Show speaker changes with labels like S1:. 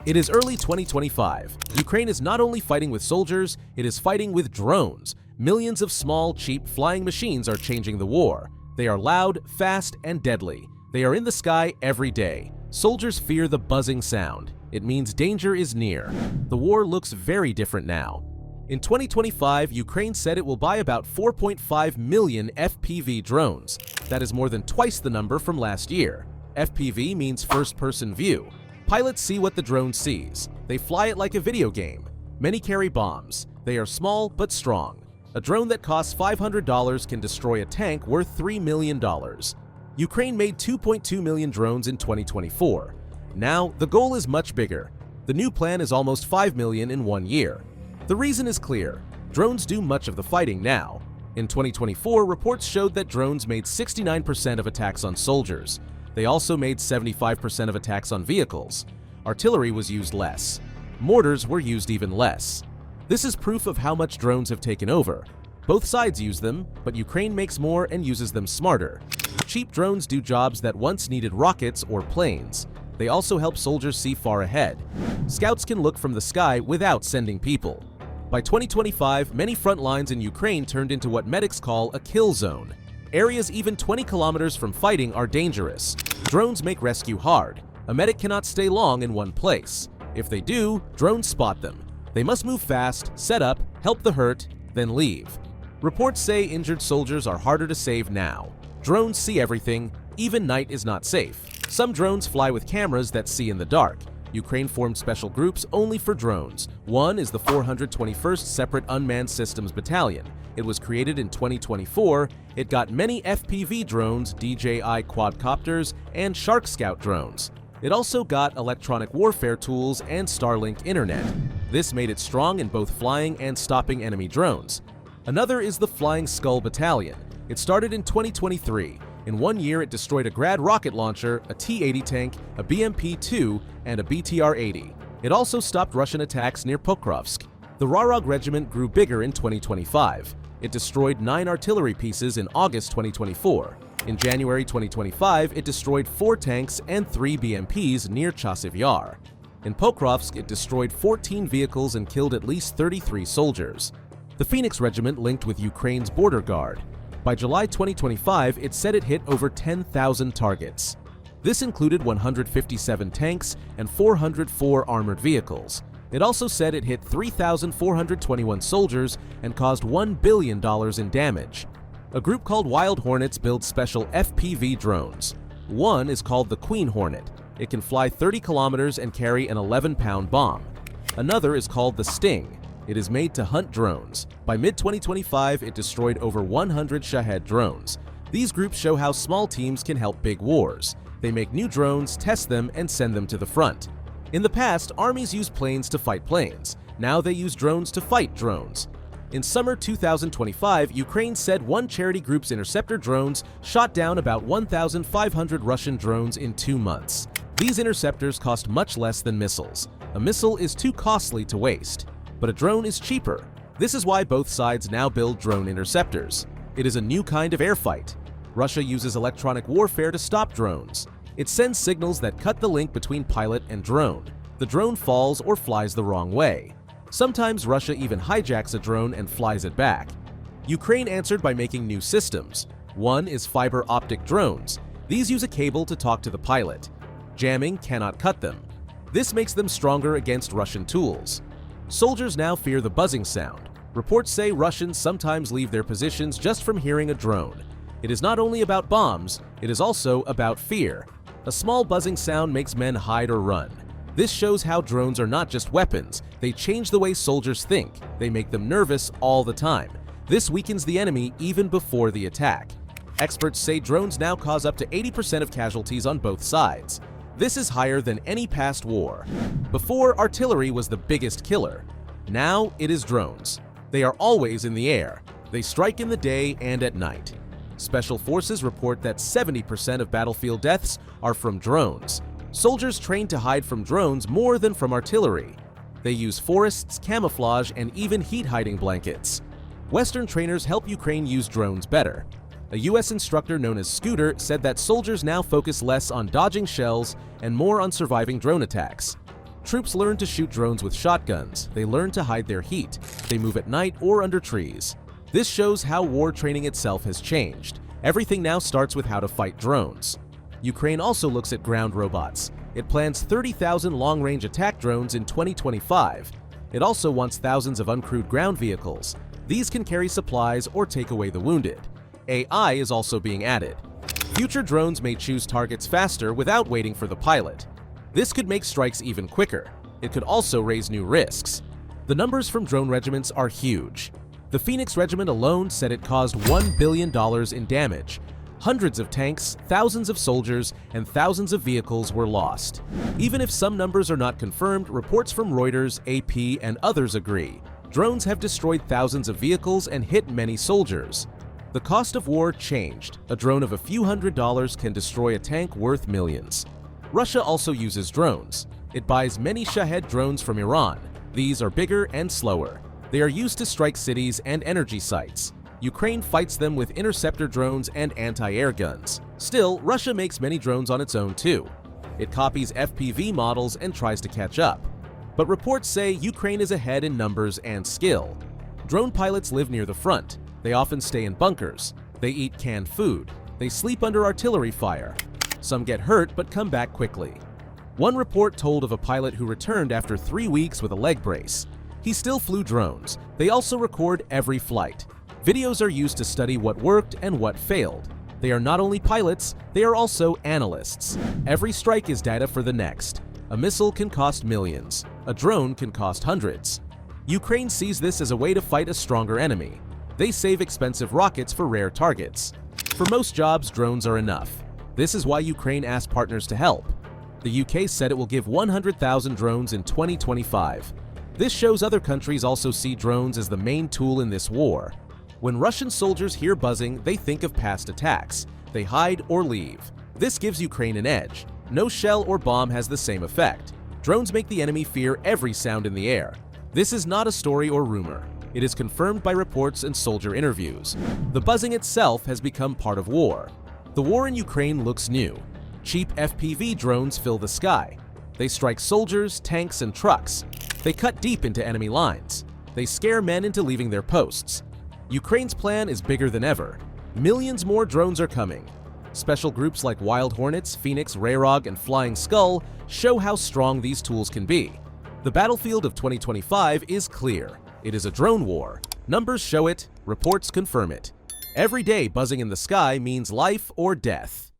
S1: It is early 2025. Ukraine is not only fighting with soldiers, it is fighting with drones. Millions of small, cheap flying machines are changing the war. They are loud, fast, and deadly. They are in the sky every day. Soldiers fear the buzzing sound. It means danger is near. The war looks very different now. In 2025, Ukraine said it will buy about 4.5 million FPV drones. That is more than twice the number from last year. FPV means first-person view. Pilots see what the drone sees. They fly it like a video game. Many carry bombs. They are small but strong. A drone that costs $500 can destroy a tank worth $3 million. Ukraine made 2.2 million drones in 2024. Now, the goal is much bigger. The new plan is almost 5 million in 1 year. The reason is clear. Drones do much of the fighting now. In 2024, reports showed that drones made 69% of attacks on soldiers. They also made 75% of attacks on vehicles. Artillery was used less. Mortars were used even less. This is proof of how much drones have taken over. Both sides use them, but Ukraine makes more and uses them smarter. Cheap drones do jobs that once needed rockets or planes. They also help soldiers see far ahead. Scouts can look from the sky without sending people. By 2025, many front lines in Ukraine turned into what medics call a kill zone. Areas even 20 kilometers from fighting are dangerous. Drones make rescue hard. A medic cannot stay long in one place. If they do, drones spot them. They must move fast, set up, help the hurt, then leave. Reports say injured soldiers are harder to save now. Drones see everything. Even night is not safe. Some drones fly with cameras that see in the dark. Ukraine formed special groups only for drones. One is the 421st Separate Unmanned Systems Battalion. It was created in 2024. It got many FPV drones, DJI quadcopters, and Shark Scout drones. It also got electronic warfare tools and Starlink internet. This made it strong in both flying and stopping enemy drones. Another is the Flying Skull Battalion. It started in 2023. In 1 year, it destroyed a Grad rocket launcher, a T-80 tank, a BMP-2, and a BTR-80. It also stopped Russian attacks near Pokrovsk. The Rarog Regiment grew bigger in 2025. It destroyed 9 artillery pieces in August 2024. In January 2025, it destroyed 4 tanks and 3 BMPs near Chasiv Yar. In Pokrovsk, it destroyed 14 vehicles and killed at least 33 soldiers. The Phoenix Regiment linked with Ukraine's border guard. By July 2025, it said it hit over 10,000 targets. This included 157 tanks and 404 armored vehicles. It also said it hit 3,421 soldiers and caused $1 billion in damage. A group called Wild Hornets builds special FPV drones. One is called the Queen Hornet. It can fly 30 kilometers and carry an 11-pound bomb. Another is called the Sting. It is made to hunt drones. By mid-2025, it destroyed over 100 Shahed drones. These groups show how small teams can help big wars. They make new drones, test them, and send them to the front. In the past, armies used planes to fight planes. Now they use drones to fight drones. In summer 2025, Ukraine said one charity group's interceptor drones shot down about 1,500 Russian drones in 2 months. These interceptors cost much less than missiles. A missile is too costly to waste. But a drone is cheaper. This is why both sides now build drone interceptors. It is a new kind of airfight. Russia uses electronic warfare to stop drones. It sends signals that cut the link between pilot and drone. The drone falls or flies the wrong way. Sometimes Russia even hijacks a drone and flies it back. Ukraine answered by making new systems. One is fiber optic drones. These use a cable to talk to the pilot. Jamming cannot cut them. This makes them stronger against Russian tools. Soldiers now fear the buzzing sound. Reports say Russians sometimes leave their positions just from hearing a drone. It is not only about bombs, it is also about fear. A small buzzing sound makes men hide or run. This shows how drones are not just weapons. They change the way soldiers think. They make them nervous all the time. This weakens the enemy even before the attack. Experts say drones now cause up to 80% of casualties on both sides. This is higher than any past war. Before, artillery was the biggest killer. Now it is drones. They are always in the air. They strike in the day and at night. Special forces report that 70% of battlefield deaths are from drones. Soldiers train to hide from drones more than from artillery. They use forests, camouflage, and even heat-hiding blankets. Western trainers help Ukraine use drones better. A U.S. instructor known as Scooter said that soldiers now focus less on dodging shells and more on surviving drone attacks. Troops learn to shoot drones with shotguns, they learn to hide their heat, they move at night or under trees. This shows how war training itself has changed. Everything now starts with how to fight drones. Ukraine also looks at ground robots. It plans 30,000 long-range attack drones in 2025. It also wants thousands of uncrewed ground vehicles. These can carry supplies or take away the wounded. AI is also being added. Future drones may choose targets faster without waiting for the pilot. This could make strikes even quicker. It could also raise new risks. The numbers from drone regiments are huge. The Phoenix Regiment alone said it caused $1 billion in damage. Hundreds of tanks, thousands of soldiers, and thousands of vehicles were lost. Even if some numbers are not confirmed, reports from Reuters, AP, and others agree. Drones have destroyed thousands of vehicles and hit many soldiers. The cost of war changed. A drone of a few $100s can destroy a tank worth millions. Russia also uses drones. It buys many Shahed drones from Iran. These are bigger and slower. They are used to strike cities and energy sites. Ukraine fights them with interceptor drones and anti-air guns. Still, Russia makes many drones on its own too. It copies FPV models and tries to catch up. But reports say Ukraine is ahead in numbers and skill. Drone pilots live near the front. They often stay in bunkers. They eat canned food. They sleep under artillery fire. Some get hurt but come back quickly. One report told of a pilot who returned after 3 weeks with a leg brace. He still flew drones. They also record every flight. Videos are used to study what worked and what failed. They are not only pilots, they are also analysts. Every strike is data for the next. A missile can cost millions. A drone can cost hundreds. Ukraine sees this as a way to fight a stronger enemy. They save expensive rockets for rare targets. For most jobs, drones are enough. This is why Ukraine asked partners to help. The UK said it will give 100,000 drones in 2025. This shows other countries also see drones as the main tool in this war. When Russian soldiers hear buzzing, they think of past attacks. They hide or leave. This gives Ukraine an edge. No shell or bomb has the same effect. Drones make the enemy fear every sound in the air. This is not a story or rumor. It is confirmed by reports and soldier interviews. The buzzing itself has become part of war. The war in Ukraine looks new. Cheap FPV drones fill the sky. They strike soldiers, tanks, and trucks. They cut deep into enemy lines. They scare men into leaving their posts. Ukraine's plan is bigger than ever. Millions more drones are coming. Special groups like Wild Hornets, Phoenix, Rayrog, and Flying Skull show how strong these tools can be. The battlefield of 2025 is clear. It is a drone war. Numbers show it, reports confirm it. Every day buzzing in the sky means life or death.